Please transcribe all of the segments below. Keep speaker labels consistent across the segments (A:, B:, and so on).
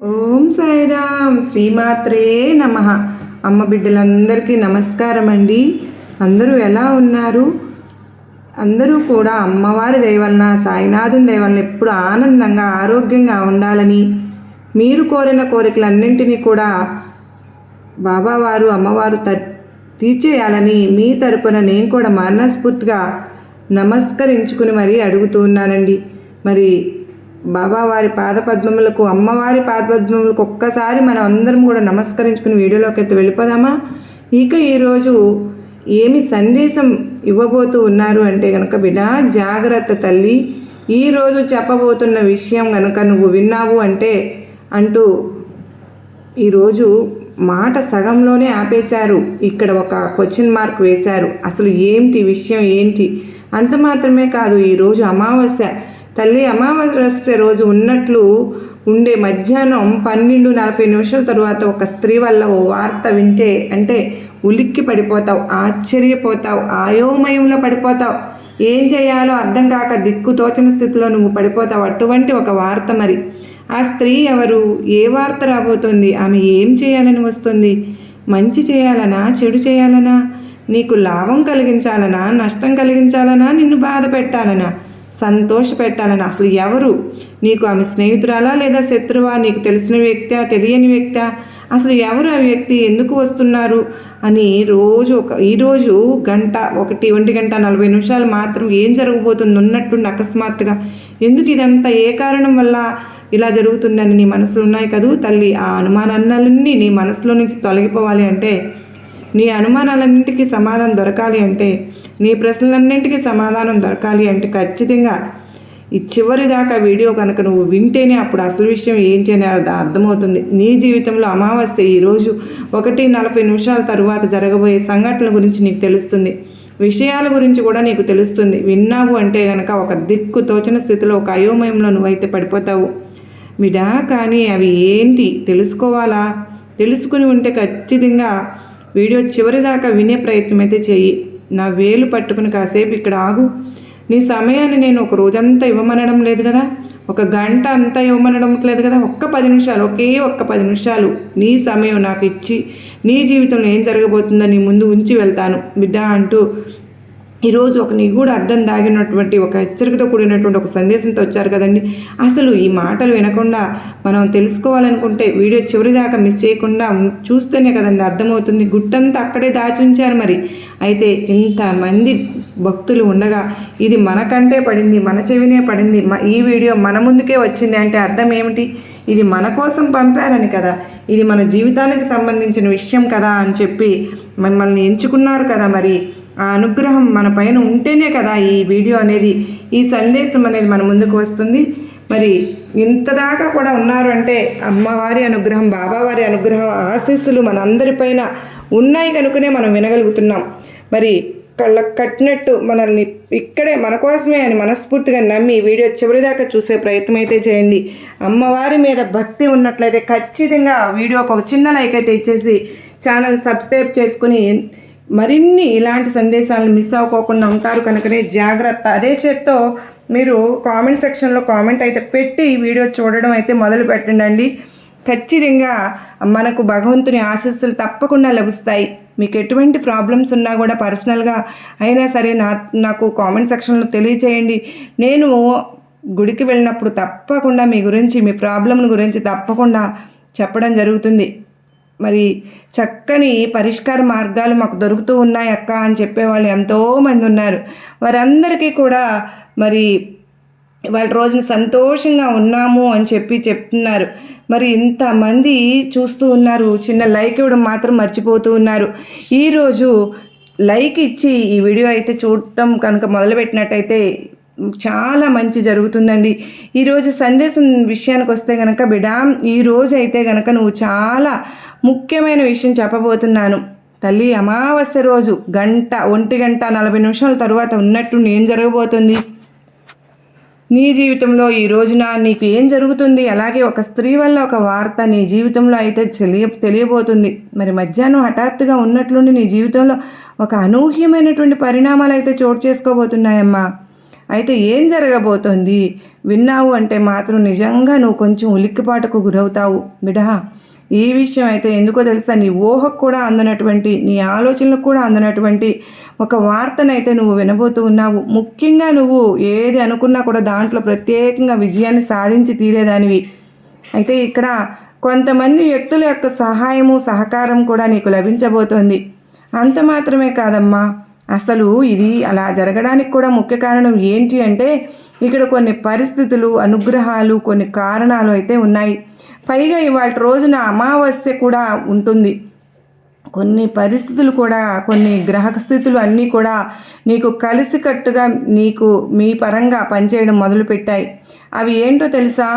A: ఓం సాయిరామ్ శ్రీమాత్రే నమ. అమ్మ బిడ్డలందరికీ నమస్కారం అండి. అందరూ ఎలా ఉన్నారు? అందరూ కూడా అమ్మవారి దయవలన సాయినాథుని దయవలన ఎప్పుడు ఆనందంగా ఆరోగ్యంగా ఉండాలని, మీరు కోరిన కోరికలన్నింటినీ కూడా బాబావారు అమ్మవారు తీర్చేయాలని మీ తరపున నేను కూడా మనస్ఫూర్తిగా నమస్కరించుకుని మరీ అడుగుతూ ఉన్నానండి. మరి బాబావారి పాదపద్మములకు, అమ్మవారి పాదపద్మములకు ఒక్కసారి మనం అందరం కూడా నమస్కరించుకుని వీడియోలోకి అయితే వెళ్ళిపోదామా? ఇక ఈరోజు ఏమి సందేశం ఇవ్వబోతూ ఉన్నారు అంటే కనుక, బిడ్డ జాగ్రత్త తల్లి, ఈరోజు చెప్పబోతున్న విషయం కనుక నువ్వు విన్నావు అంటే అంటూ ఈరోజు మాట సగంలోనే ఆపేశారు. ఇక్కడ ఒక క్వశ్చన్ మార్క్ వేశారు. అసలు ఏంటి విషయం ఏంటి? అంత మాత్రమే కాదు, ఈరోజు అమావాస్య తల్లి. అమావాస్య రోజు ఉన్నట్లు ఉండే మధ్యాహ్నం 12:40 తరువాత ఒక స్త్రీ వల్ల ఓ వార్త వింటే అంటే ఉలిక్కి పడిపోతావు, ఆశ్చర్యపోతావు, ఆయోమయంలో పడిపోతావు. ఏం చేయాలో అర్థం కాక దిక్కు తోచని స్థితిలో నువ్వు పడిపోతావు. అటువంటి ఒక వార్త. మరి ఆ స్త్రీ ఎవరు? ఏ వార్త రాబోతుంది? ఆమె ఏం చేయాలని వస్తుంది? మంచి చేయాలనా, చెడు చేయాలనా, నీకు లాభం కలిగించాలనా, నష్టం కలిగించాలనా, నిన్ను బాధ పెట్టాలనా, సంతోష పెట్టాలని? అసలు ఎవరు? నీకు ఆమె స్నేహితురాలా లేదా శత్రువా? నీకు తెలిసిన వ్యక్తా, తెలియని వ్యక్తా? అసలు ఎవరు ఆ వ్యక్తి? ఎందుకు వస్తున్నారు అని ఈరోజు 1:40 మాత్రం ఏం జరగబోతుంది ఉన్నట్టుండి అకస్మాత్తుగా. ఎందుకు ఇదంతా, ఏ కారణం వల్ల ఇలా జరుగుతుందని నీ మనసులో ఉన్నాయి కదూ తల్లి. ఆ అనుమానాలన్నీ నీ మనసులో నుంచి తొలగిపోవాలి అంటే, నీ అనుమానాలన్నింటికీ సమాధానం దొరకాలి అంటే, నీ ప్రశ్నలన్నింటికీ సమాధానం దొరకాలి అంటే ఖచ్చితంగా ఈ చివరి దాకా వీడియో కనుక నువ్వు వింటేనే అప్పుడు అసలు విషయం ఏంటి అని అర్థమవుతుంది. నీ జీవితంలో అమావాస్య ఈరోజు 1:40 తరువాత జరగబోయే సంఘటనల గురించి నీకు తెలుస్తుంది. విషయాల గురించి కూడా నీకు తెలుస్తుంది. విన్నావు అంటే కనుక ఒక దిక్కు తోచని స్థితిలో, ఒక అయోమయంలో నువ్వైతే పడిపోతావు బిడా. కానీ అవి ఏంటి తెలుసుకోవాలా? తెలుసుకుని ఉంటే ఖచ్చితంగా వీడియో చివరి దాకా వినే ప్రయత్నం అయితే చెయ్యి. నా వేలు పట్టుకుని కాసేపు ఇక్కడ ఆగు. నీ సమయాన్ని నేను ఒక రోజంతా ఇవ్వమనడం లేదు కదా, ఒక గంట అంతా ఇవ్వమనడం లేదు కదా. ఒక్క 10 నిమిషాలు, ఒక్క 10 నిమిషాలు నీ సమయం నాకు ఇచ్చి, నీ జీవితంలో ఏం జరగబోతుందో నీ ముందు ఉంచి వెళ్తాను బిడ్డ అంటూ ఈరోజు ఒక నిగూఢ అర్థం దాగినటువంటి ఒక హెచ్చరికతో కూడినటువంటి ఒక సందేశంతో వచ్చారు కదండి. అసలు ఈ మాటలు వినకుండా మనం తెలుసుకోవాలనుకుంటే వీడియో చివరి దాకా మిస్ చేయకుండా చూస్తేనే కదండి అర్థమవుతుంది. గుట్టంతా అక్కడే దాచి ఉంచారు. మరి అయితే ఇంతమంది భక్తులు ఉండగా ఇది మనకంటే పడింది, మన చెవినే పడింది, ఈ వీడియో మన ముందుకే వచ్చింది అంటే అర్థం ఏమిటి? ఇది మన కోసం పంపారని కదా, ఇది మన జీవితానికి సంబంధించిన విషయం కదా అని చెప్పి మిమ్మల్ని ఎంచుకున్నారు కదా. మరి ఆ అనుగ్రహం మన పైన ఉంటేనే కదా ఈ వీడియో అనేది, ఈ సందేశం అనేది మన ముందుకు వస్తుంది. మరి ఇంతదాకా కూడా ఉన్నారు అంటే అమ్మవారి అనుగ్రహం, బాబావారి అనుగ్రహం, ఆశీస్సులు మనందరిపైన ఉన్నాయి కనుకనే మనం వినగలుగుతున్నాం. మరి కళ్ళకు కట్టినట్టు మనల్ని ఇక్కడే మన కోసమే అని మనస్ఫూర్తిగా నమ్మి వీడియో చివరిదాకా చూసే ప్రయత్నం అయితే చేయండి. అమ్మవారి మీద భక్తి ఉన్నట్లయితే ఖచ్చితంగా వీడియోకి ఒక చిన్న లైక్ అయితే ఇచ్చేసి ఛానల్ సబ్స్క్రైబ్ చేసుకుని మరిన్ని ఇలాంటి సందేశాలను మిస్ అవ్వకోకుండా ఉంటారు కనుకనే జాగ్రత్త. అదే చేత్తో మీరు కామెంట్ సెక్షన్లో కామెంట్ అయితే పెట్టి ఈ వీడియో చూడడం అయితే మొదలు పెట్టండి. ఖచ్చితంగా మనకు భగవంతుని ఆశీస్సులు తప్పకుండా లభిస్తాయి. మీకు ఎటువంటి ప్రాబ్లమ్స్ ఉన్నా కూడా పర్సనల్గా అయినా సరే నాకు కామెంట్ సెక్షన్లో తెలియచేయండి. నేను గుడికి వెళ్ళినప్పుడు తప్పకుండా మీ గురించి, మీ ప్రాబ్లం గురించి తప్పకుండా చెప్పడం జరుగుతుంది. మరి చక్కని పరిష్కార మార్గాలు మాకు దొరుకుతూ ఉన్నాయి అక్క అని చెప్పేవాళ్ళు ఎంతోమంది ఉన్నారు. వారందరికీ కూడా మరి వాళ్ళ రోజున సంతోషంగా ఉన్నాము అని చెప్తున్నారు. మరి ఇంతమంది చూస్తూ ఉన్నారు, చిన్న లైక్ ఇవ్వడం మాత్రం మర్చిపోతూ ఉన్నారు. ఈరోజు లైక్ ఇచ్చి ఈ వీడియో అయితే చూడటం కనుక మొదలుపెట్టినట్టయితే చాలా మంచి జరుగుతుందండి. ఈరోజు సందేశం విషయానికి వస్తే కనుక బిడా, ఈరోజు అయితే కనుక నువ్వు చాలా ముఖ్యమైన విషయం చెప్పబోతున్నాను తల్లి. అమావాస్య రోజు 1:40 తరువాత ఉన్నట్టు ఏం జరగబోతుంది నీ జీవితంలో? ఈ రోజున నీకు ఏం జరుగుతుంది? అలాగే ఒక స్త్రీ వల్ల ఒక వార్త నీ జీవితంలో అయితే తెలియబోతుంది. మరి మధ్యాహ్నం హఠాత్తుగా ఉన్నట్లుండి నీ జీవితంలో ఒక అనూహ్యమైనటువంటి పరిణామాలు అయితే చోటు చేసుకోబోతున్నాయమ్మా. అయితే ఏం జరగబోతోంది విన్నావు అంటే మాత్రం నిజంగా నువ్వు కొంచెం ఉలిక్కిపాటుకు గురవుతావు బిడా. ఈ విషయం అయితే ఎందుకో తెలుసా, నీ ఊహకు కూడా అందనటువంటి, నీ ఆలోచనలకు కూడా అందనటువంటి ఒక వార్తనైతే నువ్వు వినబోతూ ఉన్నావు. ముఖ్యంగా నువ్వు ఏది అనుకున్నా కూడా దాంట్లో ప్రత్యేకంగా విజయాన్ని సాధించి తీరేదానివి. అయితే ఇక్కడ కొంతమంది వ్యక్తుల యొక్క సహాయము సహకారం కూడా నీకు లభించబోతోంది. అంత మాత్రమే కాదమ్మా, అసలు ఇది అలా జరగడానికి కూడా ముఖ్య కారణం ఏంటి అంటే ఇక్కడ కొన్ని పరిస్థితులు, అనుగ్రహాలు, కొన్ని కారణాలు అయితే ఉన్నాయి. పైగా ఇవాళ రోజున అమావాస్య కూడా ఉంటుంది. కొన్ని పరిస్థితులు కూడా, కొన్ని గ్రహస్థితులు అన్నీ కూడా నీకు కలిసికట్టుగా నీకు మీ పరంగా పనిచేయడం మొదలుపెట్టాయి. అవి ఏంటో తెలుసా,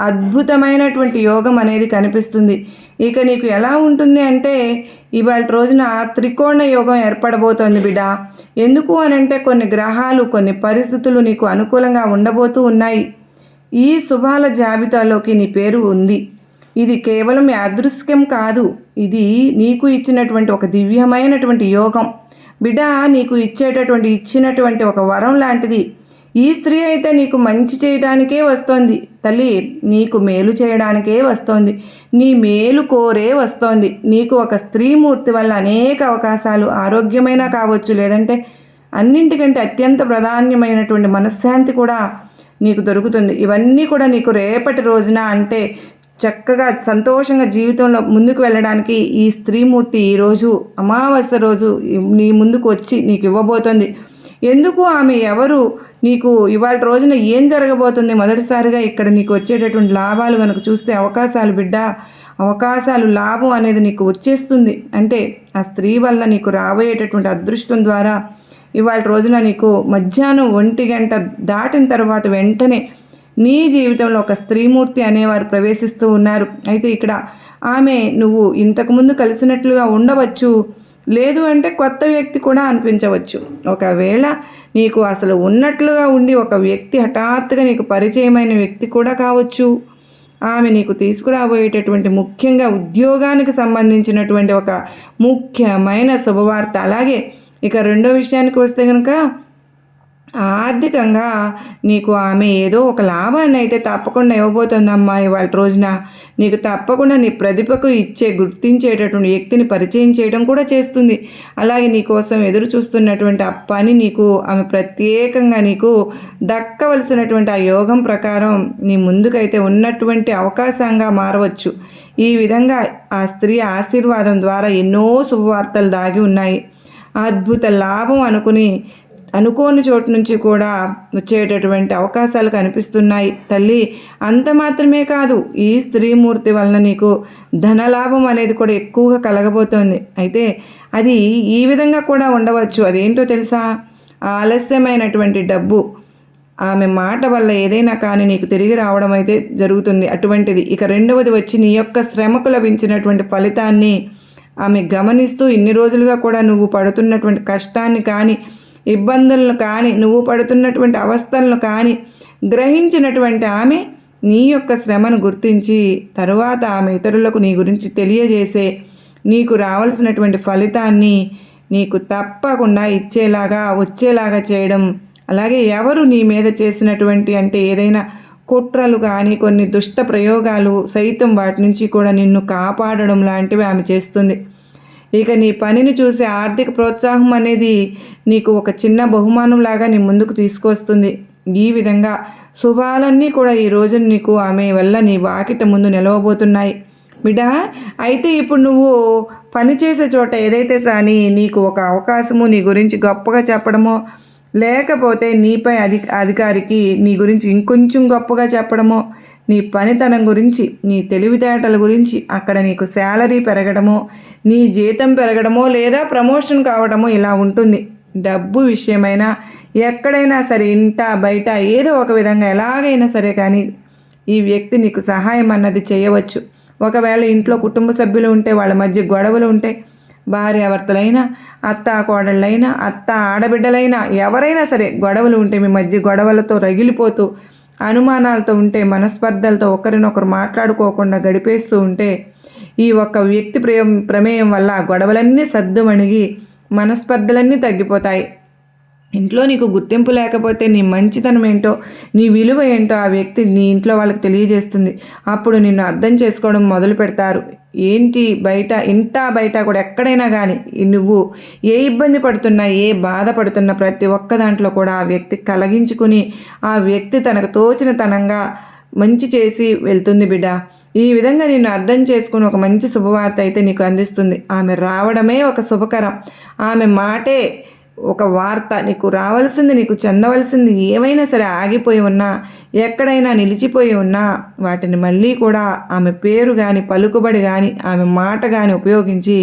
A: అద్భుతమైనటువంటి యోగం అనేది కనిపిస్తుంది. ఇక నీకు ఎలా ఉంటుంది అంటే ఇవాళ రోజున త్రికోణ యోగం ఏర్పడబోతోంది బిడ్డ. ఎందుకు అనంటే కొన్ని గ్రహాలు, కొన్ని పరిస్థితులు నీకు అనుకూలంగా ఉండబోతూ ఉన్నాయి. ఈ శుభాల జాబితాలోకి నీ పేరు ఉంది. ఇది కేవలం యాదృశ్యం కాదు, ఇది నీకు ఇచ్చినటువంటి ఒక దివ్యమైనటువంటి యోగం బిడ్డ. నీకు ఇచ్చినటువంటి ఒక వరం లాంటిది. ఈ స్త్రీ అయితే నీకు మంచి చేయడానికే వస్తోంది తల్లి, నీకు మేలు చేయడానికే వస్తోంది, నీ మేలు కోరే వస్తోంది. నీకు ఒక స్త్రీమూర్తి వల్ల అనేక అవకాశాలు, ఆరోగ్యమైనా కావచ్చు, లేదంటే అన్నింటికంటే అత్యంత ప్రాధాన్యమైనటువంటి మనశ్శాంతి కూడా నీకు దొరుకుతుంది. ఇవన్నీ కూడా నీకు రేపటి రోజున అంటే చక్కగా సంతోషంగా జీవితంలో ముందుకు వెళ్ళడానికి ఈ స్త్రీమూర్తి ఈరోజు అమావాస్య రోజు నీ ముందుకు వచ్చి నీకు ఇవ్వబోతోంది. ఎందుకు, ఆమె ఎవరు, నీకు ఇవాళ రోజున ఏం జరగబోతుంది, మొదటిసారిగా ఇక్కడ నీకు వచ్చేటటువంటి లాభాలు కనుక చూస్తే అవకాశాలు బిడ్డ, అవకాశాలు, లాభం అనేది నీకు వచ్చేస్తుంది. అంటే ఆ స్త్రీ వల్ల నీకు రాబోయేటటువంటి అదృష్టం ద్వారా ఇవాళ రోజున నీకు మధ్యాహ్నం 1 గంట దాటిన తర్వాత వెంటనే నీ జీవితంలో ఒక స్త్రీమూర్తి అనేవారు ప్రవేశిస్తూ ఉన్నారు. అయితే ఇక్కడ ఆమె నువ్వు ఇంతకుముందు కలిసినట్లుగా ఉండవచ్చు, లేదు అంటే కొత్త వ్యక్తి కూడా అనిపించవచ్చు. ఒకవేళ నీకు అసలు ఉన్నట్లుగా ఉండి ఒక వ్యక్తి హఠాత్తుగా నీకు పరిచయమైన వ్యక్తి కూడా కావచ్చు. ఆమె నీకు తీసుకురాబోయేటటువంటి ముఖ్యంగా ఉద్యోగానికి సంబంధించినటువంటి ఒక ముఖ్యమైన శుభవార్త. అలాగే ఇక రెండో విషయానికి వస్తే కనుక ఆర్థికంగా నీకు ఆమె ఏదో ఒక లాభాన్ని అయితే తప్పకుండా ఇవ్వబోతుందమ్మా. ఇవాళ రోజున నీకు తప్పకుండా నీ ప్రతిభకు గుర్తించేటటువంటి వ్యక్తిని పరిచయం చేయడం కూడా చేస్తుంది. అలాగే నీ కోసం ఎదురు చూస్తున్నటువంటి ఆ పని నీకు ఆమె ప్రత్యేకంగా నీకు దక్కవలసినటువంటి ఆ యోగం ప్రకారం నీ ముందుకైతే ఉన్నటువంటి అవకాశంగా మారవచ్చు. ఈ విధంగా ఆ స్త్రీ ఆశీర్వాదం ద్వారా ఎన్నో శుభవార్తలు దాగి ఉన్నాయి. అద్భుత లాభం అనుకోని చోటు నుంచి కూడా వచ్చేటటువంటి అవకాశాలు కనిపిస్తున్నాయి తల్లి. అంత మాత్రమే కాదు, ఈ స్త్రీమూర్తి వలన నీకు ధనలాభం అనేది కూడా ఎక్కువగా కలగబోతోంది. అయితే అది ఈ విధంగా కూడా ఉండవచ్చు. అదేంటో తెలుసా, ఆలస్యమైనటువంటి డబ్బు, ఆమె మాట వల్ల ఏదైనా కానీ నీకు తిరిగి రావడం అయితే జరుగుతుంది అటువంటిది. ఇక రెండవది వచ్చి నీ యొక్క శ్రమకు లభించినటువంటి ఫలితాన్ని ఆమె గమనిస్తూ ఇన్ని రోజులుగా కూడా నువ్వు పడుతున్నటువంటి కష్టాన్ని కానీ, ఇబ్బందులను కానీ, నువ్వు పడుతున్నటువంటి అవస్థలను కానీ గ్రహించినటువంటి ఆమె నీ యొక్క శ్రమను గుర్తించి తరువాత ఆమె ఇతరులకు నీ గురించి తెలియజేసే నీకు రావాల్సినటువంటి ఫలితాన్ని నీకు తప్పకుండా వచ్చేలాగా చేయడం. అలాగే ఎవరు నీ మీద చేసినటువంటి అంటే ఏదైనా కుట్రలు కానీ, కొన్ని దుష్ట ప్రయోగాలు సైతం వాటి నుంచి కూడా నిన్ను కాపాడడం లాంటివి ఆమె చేస్తుంది. ఇక నీ పనిని చూసే ఆర్థిక ప్రోత్సాహం అనేది నీకు ఒక చిన్న బహుమానంలాగా నీ ముందుకు తీసుకొస్తుంది. ఈ విధంగా శుభాలన్నీ కూడా ఈ రోజు నీకు ఆమె వల్ల నీ వాకిట ముందు నిలవబోతున్నాయి బిడ్డ. అయితే ఇప్పుడు నువ్వు పనిచేసే చోట ఏదైతే కానీ నీకు ఒక అవకాశము నీ గురించి గొప్పగా చెప్పడమో, లేకపోతే నీపై అధికారికి నీ గురించి ఇంకొంచెం గొప్పగా చెప్పడమో, నీ పనితనం గురించి, నీ తెలివితేటల గురించి అక్కడ నీకు శాలరీ పెరగడమో, నీ జీతం పెరగడమో, లేదా ప్రమోషన్ కావడమో ఇలా ఉంటుంది. డబ్బు విషయమైనా ఎక్కడైనా సరే, ఇంట బయట ఏదో ఒక విధంగా ఎలాగైనా సరే కానీ ఈ వ్యక్తి నీకు సహాయం అన్నది చేయవచ్చు. ఒకవేళ ఇంట్లో కుటుంబ సభ్యులు ఉంటే వాళ్ళ మధ్య గొడవలు ఉంటే, భార్యాభర్తలైనా, అత్త కోడళ్ళైనా, అత్త ఆడబిడ్డలైనా, ఎవరైనా సరే గొడవలు ఉంటే, మీ మధ్య గొడవలతో రగిలిపోతూ, అనుమానాలతో ఉంటే, మనస్పర్ధలతో ఒకరినొకరు మాట్లాడుకోకుండా గడిపేస్తూ ఉంటే, ఈ ఒక్క వ్యక్తి ప్రమేయం వల్ల గొడవలన్నీ సద్దుమణిగి మనస్పర్ధలన్నీ తగ్గిపోతాయి. ఇంట్లో నీకు గుర్తింపు లేకపోతే నీ మంచితనం ఏంటో, నీ విలువ ఏంటో ఆ వ్యక్తి నీ ఇంట్లో వాళ్ళకి తెలియజేస్తుంది. అప్పుడు నిన్ను అర్థం చేసుకోవడం మొదలు పెడతారు. ఏంటి బయట, ఇంటా బయట కూడా ఎక్కడైనా కానీ నువ్వు ఏ ఇబ్బంది పడుతున్నా, ఏ బాధ పడుతున్నా ప్రతి ఒక్క దాంట్లో కూడా ఆ వ్యక్తి కలిగించుకుని ఆ వ్యక్తి తనకు తోచిన తనంగా మంచి చేసి వెళ్తుంది బిడ్డ. ఈ విధంగా నిన్ను అర్థం చేసుకుని ఒక మంచి శుభవార్త అయితే నీకు అందిస్తుంది. ఆమె రావడమే ఒక శుభకరం. ఆమె మాటే ఒక వార్త. నీకు రావాల్సింది, నీకు చెందవలసింది ఏమైనా సరే ఆగిపోయి ఉన్నా, ఎక్కడైనా నిలిచిపోయి ఉన్నా వాటిని మళ్ళీ కూడా ఆమె పేరు కానీ, పలుకుబడి కానీ, ఆమె మాట కానీ ఉపయోగించి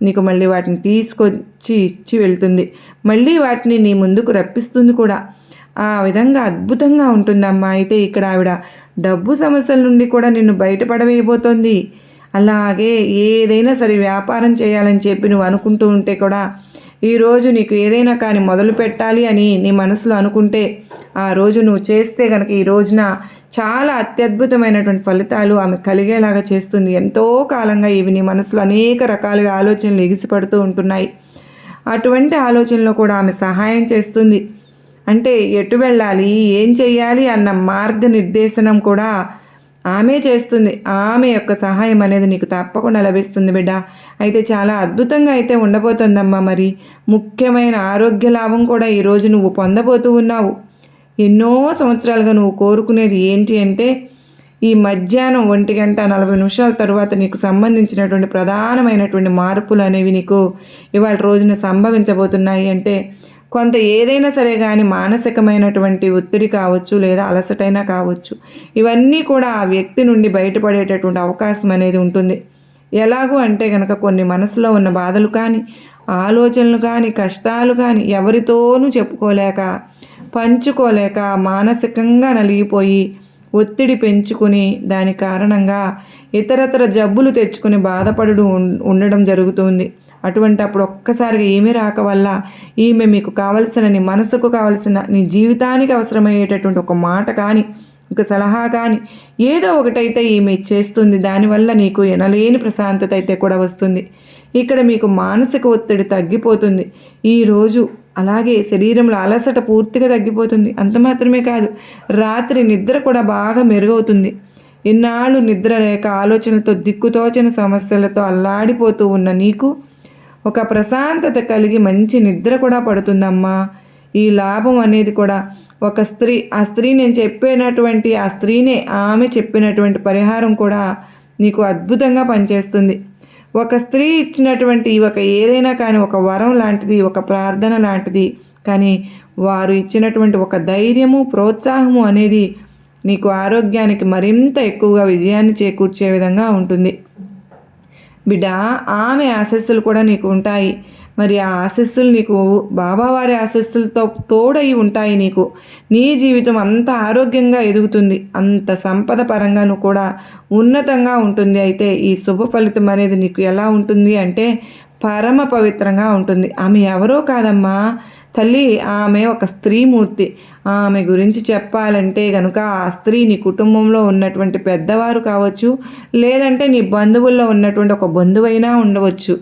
A: నీకు మళ్ళీ వాటిని తీసుకొచ్చి ఇచ్చి వెళ్తుంది. మళ్ళీ వాటిని నీ ముందుకు రప్పిస్తుంది కూడా. ఆ విధంగా అద్భుతంగా ఉంటుందమ్మా. అయితే ఇక్కడ ఆవిడ డబ్బు సమస్యల నుండి కూడా నిన్ను బయటపడవేయబోతోంది. అలాగే ఏదైనా సరే వ్యాపారం చేయాలని చెప్పి నువ్వు అనుకుంటూ ఉంటే కూడా ఈరోజు నీకు ఏదైనా కానీ మొదలు పెట్టాలి అని నీ మనసులో అనుకుంటే ఆ రోజు నువ్వు చేస్తే కనుక ఈ రోజున చాలా అత్యద్భుతమైనటువంటి ఫలితాలు ఆమె కలిగేలాగా చేస్తుంది. ఎంతో కాలంగా ఇవి నీ మనసులో అనేక రకాలుగా ఆలోచనలు ఎగిసిపడుతూ ఉంటున్నాయి. అటువంటి ఆలోచనలో కూడా ఆమె సహాయం చేస్తుంది. అంటే ఎటు వెళ్ళాలి, ఏం చెయ్యాలి అన్న మార్గనిర్దేశనం కూడా ఆమె చేస్తుంది. ఆమె యొక్క సహాయం అనేది నీకు తప్పకుండా లభిస్తుంది బిడ్డ. అయితే చాలా అద్భుతంగా అయితే ఉండబోతుందమ్మా. మరి ముఖ్యమైన ఆరోగ్య లాభం కూడా ఈరోజు నువ్వు పొందబోతూ ఉన్నావు. ఎన్నో సంవత్సరాలుగా నువ్వు కోరుకునేది ఏంటి అంటే ఈ మధ్యాహ్నం 1:40 తరువాత నీకు సంబంధించినటువంటి ప్రధానమైనటువంటి మార్పులు అనేవి నీకు ఇవాళ రోజున సంభవించబోతున్నాయి. అంటే కొంత ఏదైనా సరే కానీ మానసికమైనటువంటి ఒత్తిడి కావచ్చు, లేదా అలసటైనా కావచ్చు, ఇవన్నీ కూడా ఆ వ్యక్తి నుండి బయటపడేటటువంటి అవకాశం అనేది ఉంటుంది. ఎలాగూ అంటే కనుక కొన్ని మనసులో ఉన్న బాధలు కానీ, ఆలోచనలు కానీ, కష్టాలు కానీ ఎవరితోనూ చెప్పుకోలేక, పంచుకోలేక మానసికంగా నలిగిపోయి ఒత్తిడి పెంచుకుని దాని కారణంగా ఇతరతర జబ్బులు తెచ్చుకుని బాధపడు ఉండడం జరుగుతుంది. అటువంటి అప్పుడు ఒక్కసారిగా ఈమె రాక వల్ల ఈమె మీకు కావలసిన, నీ మనసుకు కావలసిన, నీ జీవితానికి అవసరమయ్యేటటువంటి ఒక మాట కానీ, ఒక సలహా కానీ ఏదో ఒకటైతే ఈమె చేస్తుంది. దానివల్ల నీకు ఎనలేని ప్రశాంతత అయితే కూడా వస్తుంది. ఇక్కడ మీకు మానసిక ఒత్తిడి తగ్గిపోతుంది ఈరోజు. అలాగే శరీరంలో అలసట పూర్తిగా తగ్గిపోతుంది. అంత మాత్రమే కాదు, రాత్రి నిద్ర కూడా బాగా మెరుగవుతుంది. ఎన్నాళ్ళు నిద్ర లేక ఆలోచనలతో దిక్కుతోచని సమస్యలతో అల్లాడిపోతూ ఉన్న నీకు ఒక ప్రశాంతత కలిగి మంచి నిద్ర కూడా పడుతుందమ్మా. ఈ లాభం అనేది కూడా ఒక స్త్రీ, ఆ స్త్రీ నేను చెప్పినటువంటి ఆ స్త్రీనే, ఆమె చెప్పినటువంటి పరిహారం కూడా నీకు అద్భుతంగా పనిచేస్తుంది. ఒక స్త్రీ ఇచ్చినటువంటి ఒక ఏదైనా కానీ ఒక వరం లాంటిది, ఒక ప్రార్థన లాంటిది, కానీ వారు ఇచ్చినటువంటి ఒక ధైర్యము, ప్రోత్సాహము అనేది నీకు ఆరోగ్యానికి మరింత ఎక్కువగా విజయాన్ని చేకూర్చే విధంగా ఉంటుంది బిడ్డ. ఆమె ఆశీస్సులు కూడా నీకు ఉంటాయి. మరి ఆ ఆశీస్సులు నీకు బాబావారి ఆశీస్సులతో తోడై ఉంటాయి. నీకు నీ జీవితం అంత ఆరోగ్యంగా ఎదుగుతుంది, అంత సంపద పరంగాను కూడా ఉన్నతంగా ఉంటుంది. అయితే ఈ శుభ ఫలితం అనేది నీకు ఎలా ఉంటుంది అంటే పరమ పవిత్రంగా ఉంటుంది. ఆమె ఎవరో కాదమ్మా తల్లి, ఆమె ఒక స్త్రీమూర్తి. ఆమె గురించి చెప్పాలంటే కనుక ఆ స్త్రీ నీ కుటుంబంలో ఉన్నటువంటి పెద్దవారు కావచ్చు, లేదంటే నీ బంధువుల్లో ఉన్నటువంటి ఒక బంధువైనా ఉండవచ్చు,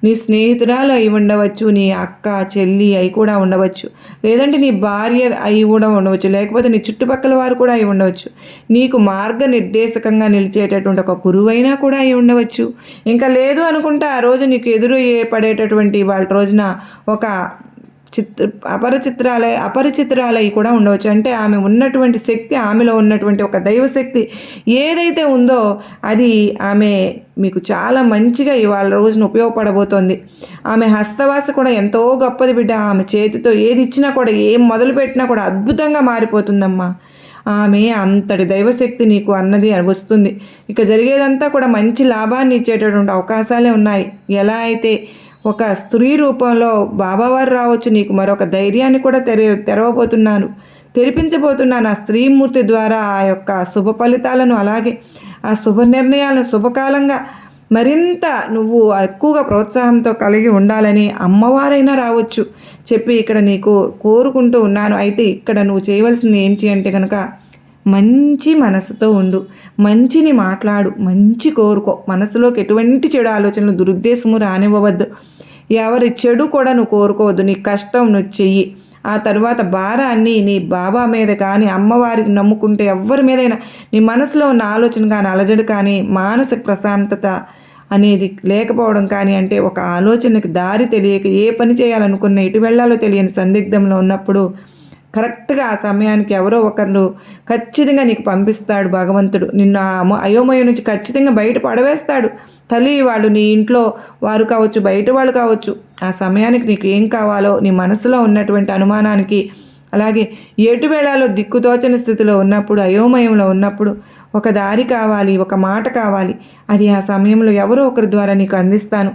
A: నీ స్నేహితురాలు అయి ఉండవచ్చు, నీ అక్క చెల్లి అయి కూడా ఉండవచ్చు, లేదంటే నీ భార్య అయి కూడా ఉండవచ్చు, లేకపోతే నీ చుట్టుపక్కల వారు కూడా అయి ఉండవచ్చు, నీకు మార్గనిర్దేశకంగా నిలిచేటటువంటి ఒక గురువైనా కూడా అయి ఉండవచ్చు. ఇంకా లేదు అనుకుంటే ఆ రోజు నీకు ఎదురు పడేటటువంటి వాళ్ళ రోజున ఒక అపరిచితురాలై కూడా ఉండవచ్చు. అంటే ఆమె ఉన్నటువంటి శక్తి, ఆమెలో ఉన్నటువంటి ఒక దైవశక్తి ఏదైతే ఉందో అది ఆమె మీకు చాలా మంచిగా ఇవాళ రోజున ఉపయోగపడబోతోంది. ఆమె హస్తవాస కూడా ఎంతో గొప్పది బిడ్డ. ఆమె చేతితో ఏది ఇచ్చినా కూడా, ఏం మొదలుపెట్టినా కూడా అద్భుతంగా మారిపోతుందమ్మా. ఆమె అంతటి దైవశక్తి నీకు అన్నది వస్తుంది. ఇక జరిగేదంతా కూడా మంచి లాభాన్ని ఇచ్చేటటువంటి అవకాశాలే ఉన్నాయి. ఎలా అయితే ఒక స్త్రీ రూపంలో బాబావారు రావచ్చు, నీకు మరొక ధైర్యాన్ని కూడా తెరవబోతున్నాను, తెరిపించబోతున్నాను ఆ స్త్రీమూర్తి ద్వారా. ఆ యొక్క శుభ ఫలితాలను, అలాగే ఆ శుభ నిర్ణయాలను శుభకాలంగా మరింత నువ్వు ఎక్కువగా ప్రోత్సాహంతో కలిగి ఉండాలని అమ్మవారైనా రావచ్చు చెప్పి ఇక్కడ నీకు కోరుకుంటూ ఉన్నాను. అయితే ఇక్కడ నువ్వు చేయవలసింది ఏంటి అంటే కనుక మంచి మనసుతో ఉండు, మంచిని మాట్లాడు, మంచి కోరుకో. మనసులోకి ఎటువంటి చెడు ఆలోచనలు, దురుద్దేశము రానివ్వవద్దు. ఎవరి చెడు కూడా నువ్వు కోరుకోవద్దు. నీ కష్టం నువ్వు చెయ్యి. ఆ తరువాత భారాన్ని నీ బాబా మీద కానీ అమ్మవారికి నమ్ముకుంటే ఎవరి మీదైనా నీ మనసులో ఉన్న ఆలోచన కానీ అలజడి కానీ మానసిక ప్రశాంతత అనేది లేకపోవడం కానీ అంటే ఒక ఆలోచనకి దారి తెలియక ఏ పని చేయాలనుకున్న ఎటు వెళ్ళాలో తెలియని సందిగ్ధంలో ఉన్నప్పుడు కరెక్ట్గా ఆ సమయానికి ఎవరో ఒకరు ఖచ్చితంగా నీకు పంపిస్తాడు భగవంతుడు. నిన్ను ఆ అయోమయం నుంచి ఖచ్చితంగా బయట పడవేస్తాడు. తల్లి, వాళ్ళు నీ ఇంట్లో వారు కావచ్చు, బయట వాళ్ళు కావచ్చు. ఆ సమయానికి నీకు ఏం కావాలో నీ మనసులో ఉన్నటువంటి అనుమానానికి, అలాగే ఎటు వేళాలో దిక్కుతోచని స్థితిలో ఉన్నప్పుడు, అయోమయంలో ఉన్నప్పుడు ఒక దారి కావాలి, ఒక మాట కావాలి. అది ఆ సమయంలో ఎవరో ఒకరి ద్వారా నీకు అందిస్తాను.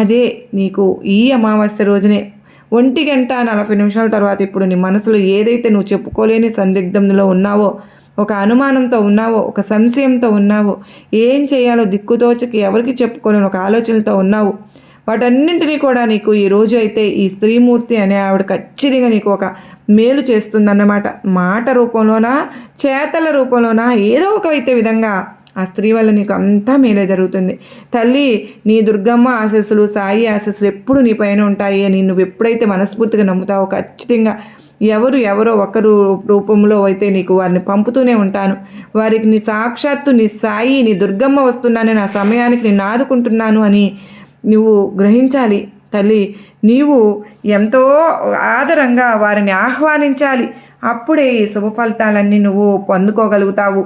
A: అదే నీకు ఈ అమావాస్య రోజునే 1:40 తర్వాత ఇప్పుడు నీ మనసులో ఏదైతే నువ్వు చెప్పుకోలేని సందిగ్ధంలో ఉన్నావో, ఒక అనుమానంతో ఉన్నావో, ఒక సంశయంతో ఉన్నావో, ఏం చేయాలో దిక్కుతోచకి ఎవరికి చెప్పుకోలేని ఒక ఆలోచనలతో ఉన్నావు, వాటన్నింటినీ కూడా నీకు ఈరోజు అయితే ఈ స్త్రీమూర్తి అనే ఆవిడ ఖచ్చితంగా నీకు ఒక మేలు చేస్తుందన్నమాట. మాట రూపంలోనా, చేతల రూపంలోనా, ఏదో ఒక అయితే విధంగా ఆ స్త్రీ వల్ల నీకు అంతా మేలే జరుగుతుంది. తల్లి, నీ దుర్గమ్మ ఆశీస్సులు, సాయి ఆశీస్సులు ఎప్పుడు నీ పైన ఉంటాయి అని నువ్వు ఎప్పుడైతే మనస్ఫూర్తిగా నమ్ముతావో ఖచ్చితంగా ఎవరో ఒకరు రూపంలో అయితే నీకు వారిని పంపుతూనే ఉంటాను. వారికి నీ సాక్షాత్తు నీ సాయి, నీ దుర్గమ్మ వస్తున్నానని ఆ సమయానికి నేను ఆదుకుంటున్నాను అని నువ్వు గ్రహించాలి. తల్లి, నీవు ఎంతో ఆదరంగా వారిని ఆహ్వానించాలి. అప్పుడే ఈ శుభ ఫలితాలన్నీ నువ్వు పొందుకోగలుగుతావు.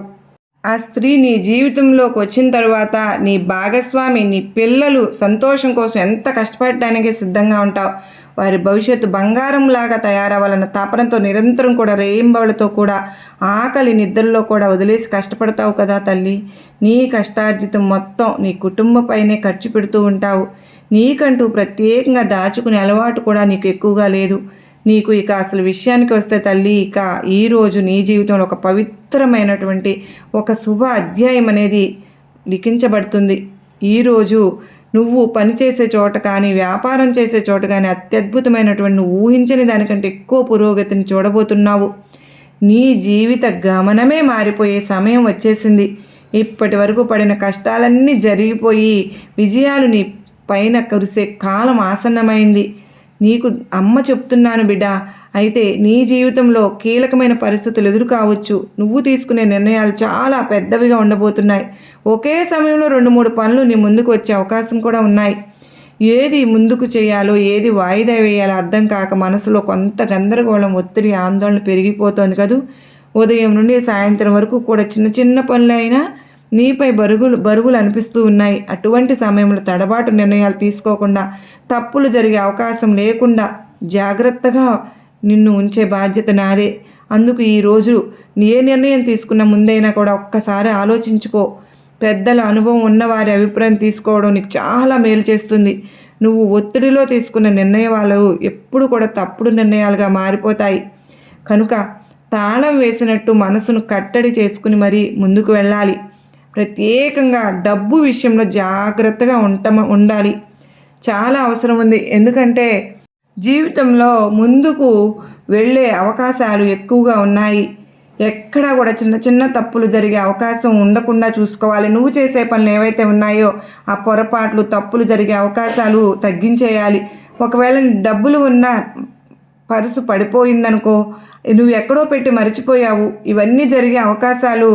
A: ఆ స్త్రీ నీ జీవితంలోకి వచ్చిన తర్వాత నీ భాగస్వామి, నీ పిల్లలు సంతోషం కోసం ఎంత కష్టపడడానికి సిద్ధంగా ఉంటావు. వారి భవిష్యత్తు బంగారంలాగా తయారవ్వాలన్న తపనతో నిరంతరం కూడా రేయింబవలతో కూడా ఆకలి నిద్రలో కూడా వదిలేసి కష్టపడతావు కదా తల్లి. నీ కష్టార్జితం మొత్తం నీ కుటుంబపైనే ఖర్చు పెడుతూ ఉంటావు. నీకంటూ ప్రత్యేకంగా దాచుకునే అలవాటు కూడా నీకు ఎక్కువగా లేదు. నీకు ఇక అసలు విషయానికి వస్తే తల్లి, ఇక ఈరోజు నీ జీవితంలో ఒక పవిత్రమైనటువంటి ఒక శుభ అధ్యాయం అనేది లిఖించబడుతుంది. ఈరోజు నువ్వు పనిచేసే చోట కానీ, వ్యాపారం చేసే చోట కానీ అత్యద్భుతమైనటువంటి నువ్వు ఊహించని దానికంటే ఎక్కువ పురోగతిని చూడబోతున్నావు. నీ జీవిత గమనమే మారిపోయే సమయం వచ్చేసింది. ఇప్పటి వరకు పడిన కష్టాలన్నీ జరిగిపోయి విజయాలు నీ పైన కురిసే కాలం ఆసన్నమైంది. నీకు అమ్మ చెప్తున్నాను బిడ్డ. అయితే నీ జీవితంలో కీలకమైన పరిస్థితులు ఎదురు కావచ్చు. నువ్వు తీసుకునే నిర్ణయాలు చాలా పెద్దవిగా ఉండబోతున్నాయి. ఒకే సమయంలో 2-3 పనులు నీ ముందుకు వచ్చే అవకాశం కూడా ఉన్నాయి. ఏది ముందుకు చేయాలో, ఏది వాయిదా వేయాలో అర్థం కాక మనసులో కొంత గందరగోళం, ఒత్తిడి, ఆందోళన పెరిగిపోతోంది కదూ. ఉదయం నుండి సాయంత్రం వరకు కూడా చిన్న చిన్న పనులైనా నీపై బరువులు అనిపిస్తూ ఉన్నాయి. అటువంటి సమయంలో తడబాటు నిర్ణయాలు తీసుకోకుండా, తప్పులు జరిగే అవకాశం లేకుండా జాగ్రత్తగా నిన్ను ఉంచే బాధ్యత నాదే. అందుకు ఈరోజు ఏ నిర్ణయం తీసుకున్న ముందైనా కూడా ఒక్కసారి ఆలోచించుకో. పెద్దల అనుభవం ఉన్నవారి అభిప్రాయం తీసుకోవడం నీకు చాలా మేలు చేస్తుంది. నువ్వు ఒత్తిడిలో తీసుకున్న నిర్ణయాలు ఎప్పుడు కూడా తప్పుడు నిర్ణయాలుగా మారిపోతాయి. కనుక తాళం వేసినట్టు మనసును కట్టడి చేసుకుని మరీ ముందుకు వెళ్ళాలి. ప్రత్యేకంగా డబ్బు విషయంలో జాగ్రత్తగా ఉండాలి. చాలా అవసరం ఉంది. ఎందుకంటే జీవితంలో ముందుకు వెళ్ళే అవకాశాలు ఎక్కువగా ఉన్నాయి. ఎక్కడా కూడా చిన్న చిన్న తప్పులు జరిగే అవకాశం ఉండకుండా చూసుకోవాలి. నువ్వు చేసే పనులు ఏవైతే ఉన్నాయో ఆ పొరపాట్లు, తప్పులు జరిగే అవకాశాలు తగ్గించేయాలి. ఒకవేళ డబ్బులు ఉన్న పర్సు పడిపోయిందనుకో, నువ్వు ఎక్కడో పెట్టి మర్చిపోయావు, ఇవన్నీ జరిగే అవకాశాలు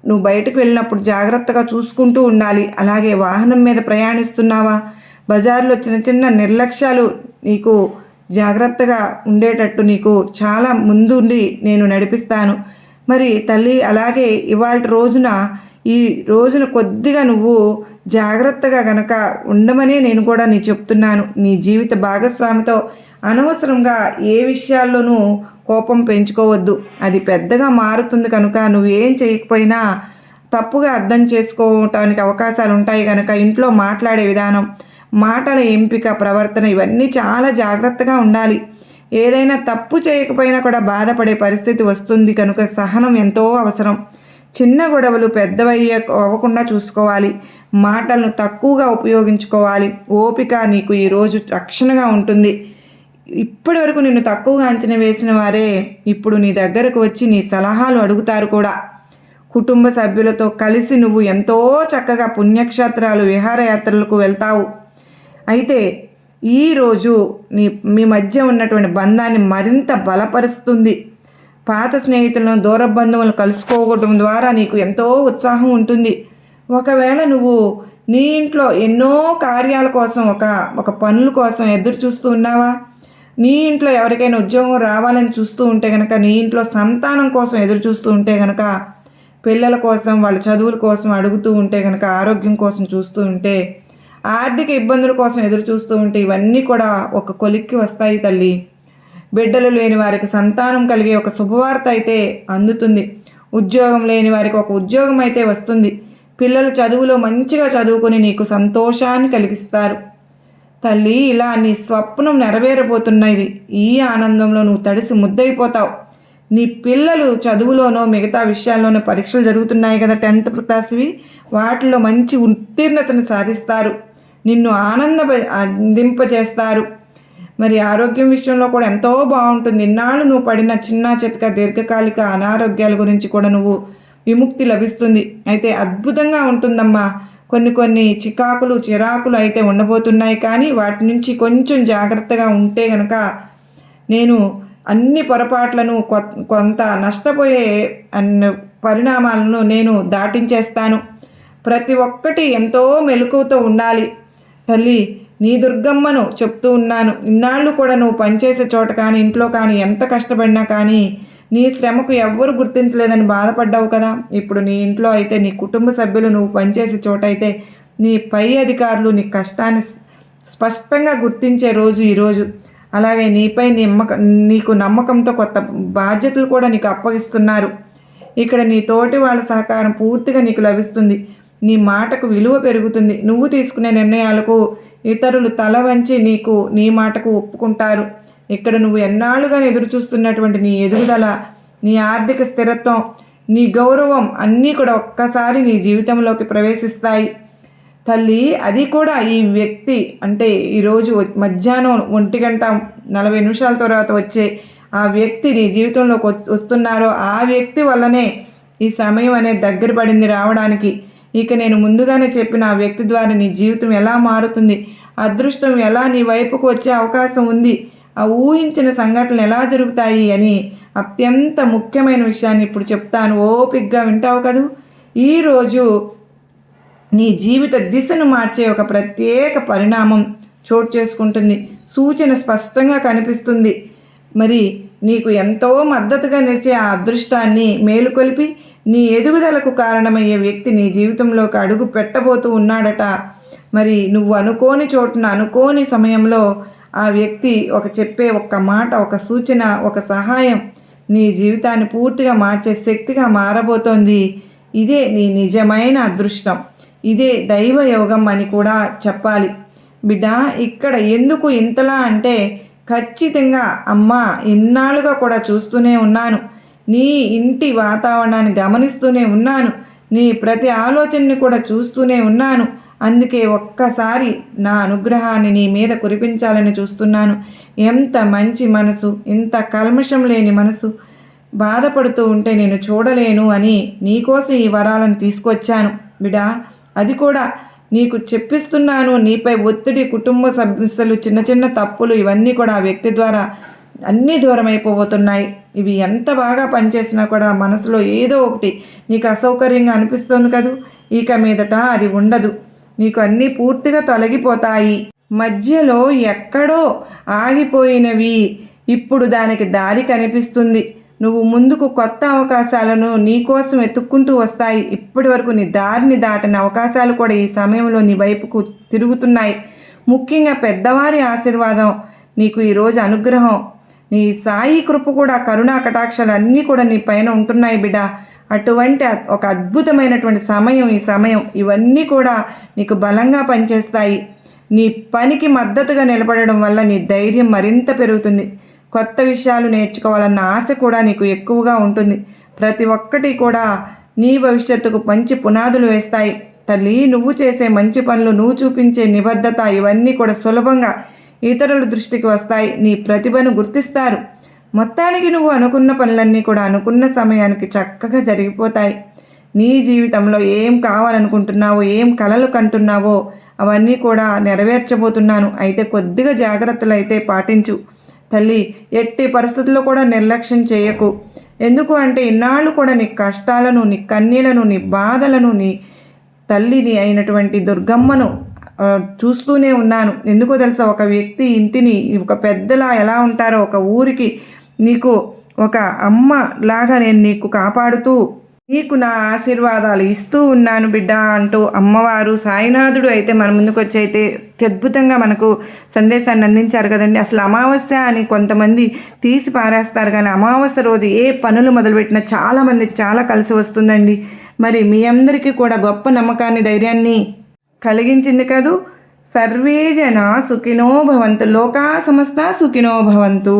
A: నువ్వు బయటకు వెళ్ళినప్పుడు జాగ్రత్తగా చూసుకుంటూ ఉండాలి. అలాగే వాహనం మీద ప్రయాణిస్తున్నావా, బజార్లో చిన్న చిన్న నిర్లక్ష్యాలు నీకు జాగ్రత్తగా ఉండేటట్టు నీకు చాలా ముందుండి నేను నడిపిస్తాను. మరి తల్లి, అలాగే ఇవాళ రోజున ఈ రోజున కొద్దిగా నువ్వు జాగ్రత్తగా గనక ఉండమనే నేను కూడా చెప్తున్నాను. నీ జీవిత భాగస్వామితో అనవసరంగా ఏ విషయాల్లోనూ కోపం పెంచుకోవద్దు. అది పెద్దగా మారుతుంది కనుక నువ్వేం చేయకపోయినా తప్పుగా అర్థం చేసుకోవటానికి అవకాశాలు ఉంటాయి. కనుక ఇంట్లో మాట్లాడే విధానం, మాటల ఎంపిక, ప్రవర్తన ఇవన్నీ చాలా జాగ్రత్తగా ఉండాలి. ఏదైనా తప్పు చేయకపోయినా కూడా బాధపడే పరిస్థితి వస్తుంది కనుక సహనం ఎంతో అవసరం. చిన్న గొడవలు అవ్వకుండా చూసుకోవాలి. మాటలను తక్కువగా ఉపయోగించుకోవాలి. ఓపిక నీకు ఈరోజు రక్షణగా ఉంటుంది. ఇప్పటి వరకు నిన్ను తక్కువగా అంచనా వేసిన వారే ఇప్పుడు నీ దగ్గరకు వచ్చి నీ సలహాలు అడుగుతారు కూడా. కుటుంబ సభ్యులతో కలిసి నువ్వు ఎంతో చక్కగా పుణ్యక్షేత్రాలు, విహారయాత్రలకు వెళ్తావు. అయితే ఈరోజు మీ మధ్య ఉన్నటువంటి బంధాన్ని మరింత బలపరుస్తుంది. పాత స్నేహితులను, దూర బంధువులను కలుసుకోవడం ద్వారా నీకు ఎంతో ఉత్సాహం ఉంటుంది. ఒకవేళ నువ్వు నీ ఇంట్లో ఎన్నో కార్యాల కోసం, ఒక పనుల కోసం ఎదురు చూస్తూ ఉన్నావా? నీ ఇంట్లో ఎవరికైనా ఉద్యోగం రావాలని చూస్తూ ఉంటే కనుక, నీ ఇంట్లో సంతానం కోసం ఎదురు చూస్తూ ఉంటే కనుక, పిల్లల కోసం, వాళ్ళ చదువుల కోసం అడుగుతూ ఉంటే కనుక, ఆరోగ్యం కోసం చూస్తూ ఉంటే, ఆర్థిక ఇబ్బందుల కోసం ఎదురు చూస్తూ ఉంటే, ఇవన్నీ కూడా ఒక కొలిక్కి వస్తాయి తల్లి. బిడ్డలు లేని వారికి సంతానం కలిగే ఒక శుభవార్త అయితే అందుతుంది. ఉద్యోగం లేని వారికి ఒక ఉద్యోగం అయితే వస్తుంది. పిల్లలు చదువులో మంచిగా చదువుకొని నీకు సంతోషాన్ని కలిగిస్తారు. తల్లి, ఇలా నీ స్వప్నం నెరవేరబోతున్నది. ఈ ఆనందంలో నువ్వు తడిసి ముద్దయిపోతావు. నీ పిల్లలు చదువులోనో మిగతా విషయాల్లోనో పరీక్షలు జరుగుతున్నాయి కదా, 10th క్లాస్వి, వాటిలో మంచి ఉత్తీర్ణతను సాధిస్తారు. నిన్ను ఆనందింపజేస్తారు. మరి ఆరోగ్యం విషయంలో కూడా ఎంతో బాగుంటుంది. ఇన్నాళ్ళు నువ్వు పడిన చిన్న చితక దీర్ఘకాలిక అనారోగ్యాల గురించి కూడా నువ్వు విముక్తి లభిస్తుంది. అయితే అద్భుతంగా ఉంటుందమ్మా. కొన్ని చిరాకులు అయితే ఉండబోతున్నాయి. కానీ వాటి నుంచి కొంచెం జాగ్రత్తగా ఉంటే గనక నేను అన్ని పొరపాట్లను, కొంత నష్టపోయే పరిణామాలను నేను దాటించేస్తాను. ప్రతి ఒక్కటి ఎంతో మెలకువతో ఉండాలి తల్లి. నీ దుర్గమ్మను చెప్తూ ఉన్నాను. ఇన్నాళ్ళు కూడా నువ్వు పనిచేసే చోట కానీ, ఇంట్లో కానీ ఎంత కష్టపడినా కానీ నీ శ్రమకు ఎవ్వరు గుర్తించలేదని బాధపడ్డావు కదా. ఇప్పుడు నీ ఇంట్లో అయితే, నీ కుటుంబ సభ్యులు, నువ్వు పనిచేసే చోట అయితే, నీ పై అధికారులు నీ కష్టాన్ని స్పష్టంగా గుర్తించే రోజు ఈరోజు. అలాగే నీపై నీకు నమ్మకంతో కొత్త బాధ్యతలు కూడా నీకు అప్పగిస్తున్నారు. ఇక్కడ నీ తోటి వాళ్ళ సహకారం పూర్తిగా నీకు లభిస్తుంది. నీ మాటకు విలువ పెరుగుతుంది. నువ్వు తీసుకునే నిర్ణయాలకు ఇతరులు తల వంచి నీ మాటకు ఒప్పుకుంటారు. ఇక్కడ నువ్వు ఎన్నాళ్ళుగా ఎదురు చూస్తున్నటువంటి నీ ఎదుగుదల, నీ ఆర్థిక స్థిరత్వం, నీ గౌరవం అన్నీ కూడా ఒక్కసారి నీ జీవితంలోకి ప్రవేశిస్తాయి తల్లి. అది కూడా ఈ వ్యక్తి, అంటే ఈరోజు మధ్యాహ్నం 1:40 తర్వాత వచ్చే ఆ వ్యక్తి నీ జీవితంలోకి వస్తున్నారో ఆ వ్యక్తి వల్లనే ఈ సమయం అనేది దగ్గర పడింది రావడానికి. ఇక నేను ముందుగానే చెప్పిన ఆ వ్యక్తి ద్వారా నీ జీవితం ఎలా మారుతుంది, అదృష్టం ఎలా నీ వైపుకు వచ్చే అవకాశం ఉంది, ఆ ఊహించిన సంఘటనలు ఎలా జరుగుతాయి అని అత్యంత ముఖ్యమైన విషయాన్ని ఇప్పుడు చెప్తాను. ఓపికగా వింటావు కదూ. ఈరోజు నీ జీవిత దిశను మార్చే ఒక ప్రత్యేక పరిణామం చోటు చేసుకుంటుంది. సూచన స్పష్టంగా కనిపిస్తుంది. మరి నీకు ఎంతో మద్దతుగా నిలిచే ఆ అదృష్టాన్ని మేలుకొల్పి నీ ఎదుగుదలకు కారణమయ్యే వ్యక్తి నీ జీవితంలోకి అడుగు పెట్టబోతూ ఉన్నాడట. మరి నువ్వు అనుకోని చోటున, అనుకోని సమయంలో ఆ వ్యక్తి చెప్పే ఒక్క మాట, ఒక సూచన, ఒక సహాయం నీ జీవితాన్ని పూర్తిగా మార్చే శక్తిగా మారబోతోంది. ఇదే నీ నిజమైన అదృష్టం, ఇదే దైవ యోగం అని కూడా చెప్పాలి. బిడ్డ, ఇక్కడ ఎందుకు ఇంతలా అంటే, ఖచ్చితంగా అమ్మా ఇన్నాళ్ళుగా కూడా చూస్తూనే ఉన్నాను. నీ ఇంటి వాతావరణాన్ని గమనిస్తూనే ఉన్నాను. నీ ప్రతి ఆలోచనని కూడా చూస్తూనే ఉన్నాను. అందుకే ఒక్కసారి నా అనుగ్రహాన్ని నీ మీద కురిపించాలని చూస్తున్నాను. ఎంత మంచి మనసు, ఇంత కల్మషం లేని మనసు. బాధపడుతూ ఉంటే నేను చూడలేను అని నీకోసం ఈ వరాలను తీసుకొచ్చాను బిడా. అది కూడా నీకు చెప్పిస్తున్నాను. నీపై ఒత్తిడి, కుటుంబ సభ్యులు, చిన్న చిన్న తప్పులు, ఇవన్నీ కూడా ఆ వ్యక్తి ద్వారా అన్నీ దూరం అయిపోబోతున్నాయి. ఇవి ఎంత బాగా పనిచేసినా కూడా మనసులో ఏదో ఒకటి నీకు అసౌకర్యంగా అనిపిస్తుంది కదూ. ఇక మీదట అది ఉండదు. నీకు అన్నీ పూర్తిగా తొలగిపోతాయి. మధ్యలో ఎక్కడో ఆగిపోయినవి ఇప్పుడు దానికి దారి కనిపిస్తుంది. నువ్వు ముందుకు కొత్త అవకాశాలను నీకోసం వెతుక్కుంటూ వస్తాయి. ఇప్పటి వరకు నీ దారిని దాటిన అవకాశాలు కూడా ఈ సమయంలో నీ వైపుకు తిరుగుతున్నాయి. ముఖ్యంగా పెద్దవారి ఆశీర్వాదం నీకు ఈరోజు అనుగ్రహం, నీ సాయి కృప కూడా, కరుణా కటాక్షాలు అన్నీ కూడా నీ పైన ఉంటున్నాయి బిడ్డ. అటువంటి ఒక అద్భుతమైనటువంటి సమయం ఈ సమయం. ఇవన్నీ కూడా నీకు బలంగా పనిచేస్తాయి. నీ పనికి మద్దతుగా నిలబడడం వల్ల నీ ధైర్యం మరింత పెరుగుతుంది. కొత్త విషయాలు నేర్చుకోవాలన్న ఆశ కూడా నీకు ఎక్కువగా ఉంటుంది. ప్రతి ఒక్కటి కూడా నీ భవిష్యత్తుకు మంచి పునాదులు వేస్తాయి తల్లి. నువ్వు చేసే మంచి పనులు, నువ్వు చూపించే నిబద్ధత, ఇవన్నీ కూడా సులభంగా ఇతరుల దృష్టికి వస్తాయి. నీ ప్రతిభను గుర్తిస్తారు. మొత్తానికి నువ్వు అనుకున్న పనులన్నీ కూడా అనుకున్న సమయానికి చక్కగా జరిగిపోతాయి. నీ జీవితంలో ఏం కావాలనుకుంటున్నావో, ఏం కలలు కంటున్నావో అవన్నీ కూడా నెరవేర్చబోతున్నాను. అయితే కొద్దిగా జాగ్రత్తలు అయితే పాటించు తల్లి. ఎట్టి పరిస్థితుల్లో కూడా నిర్లక్ష్యం చేయకు. ఎందుకు అంటే ఇన్నాళ్ళు కూడా నీ కష్టాలను, నీ కన్నీళ్లను, నీ బాధలను, నీ తల్లిని అయినటువంటి దుర్గమ్మను చూస్తూనే ఉన్నాను. ఎందుకో తెలుసా, ఒక వ్యక్తి ఇంటిని ఒక పెద్దలా ఎలా ఉంటారో, ఒక ఊరికి నీకు ఒక అమ్మ లాగా నేను నీకు కాపాడుతూ నీకు నా ఆశీర్వాదాలు ఇస్తూ ఉన్నాను బిడ్డ అంటూ అమ్మవారు సాయినాథుడు అయితే మన ముందుకు వచ్చి అయితే అద్భుతంగా మనకు సందేశాన్ని అందించారు కదండి. అసలు అమావాస్య అని కొంతమంది తీసి పారేస్తారు, కానీ అమావాస్య రోజు ఏ పనులు మొదలుపెట్టినా చాలామందికి చాలా కలిసి వస్తుందండి. మరి మీ అందరికీ కూడా గొప్ప నమ్మకాన్ని, ధైర్యాన్ని కలిగించింది కదూ. సర్వే జన సుఖినో భవంతు, లోకా సమస్త సుఖినో భవంతు.